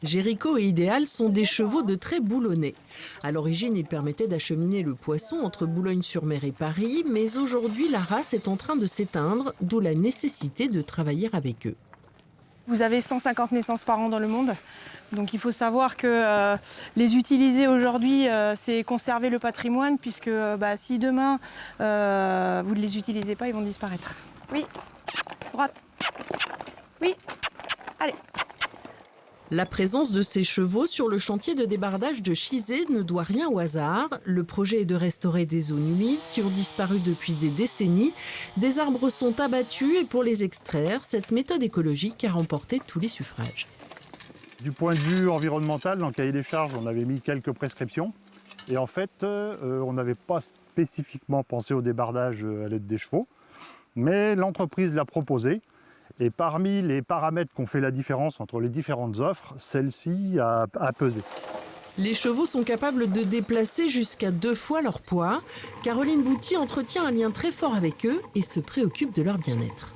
Géricault et Idéal sont des chevaux de trait boulonnais. À l'origine, ils permettaient d'acheminer le poisson entre Boulogne-sur-Mer et Paris, mais aujourd'hui, la race est en train de s'éteindre, d'où la nécessité de travailler avec eux. Vous avez 150 naissances par an dans le monde. Donc il faut savoir que les utiliser aujourd'hui, c'est conserver le patrimoine, puisque si demain vous ne les utilisez pas, ils vont disparaître. Oui, droite. Oui, allez. La présence de ces chevaux sur le chantier de débardage de Chizé ne doit rien au hasard. Le projet est de restaurer des zones humides qui ont disparu depuis des décennies. Des arbres sont abattus et pour les extraire, cette méthode écologique a remporté tous les suffrages. Du point de vue environnemental, dans le cahier des charges, on avait mis quelques prescriptions. Et en fait, on n'avait pas spécifiquement pensé au débardage à l'aide des chevaux, mais l'entreprise l'a proposé. Et parmi les paramètres qui ont fait la différence entre les différentes offres, celle-ci a pesé. Les chevaux sont capables de déplacer jusqu'à 2 fois leur poids. Caroline Bouty entretient un lien très fort avec eux et se préoccupe de leur bien-être.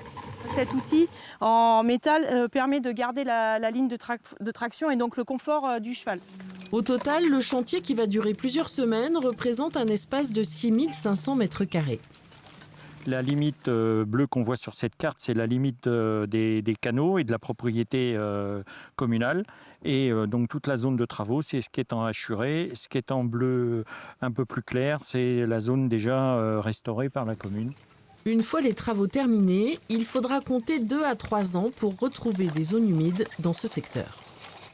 Cet outil en métal permet de garder la ligne de traction et donc le confort du cheval. Au total, le chantier qui va durer plusieurs semaines représente un espace de 6500 mètres carrés. La limite bleue qu'on voit sur cette carte, c'est la limite des canaux et de la propriété communale. Et donc toute la zone de travaux, c'est ce qui est en hachuré. Ce qui est en bleu un peu plus clair, c'est la zone déjà restaurée par la commune. Une fois les travaux terminés, il faudra compter 2 à 3 ans pour retrouver des zones humides dans ce secteur.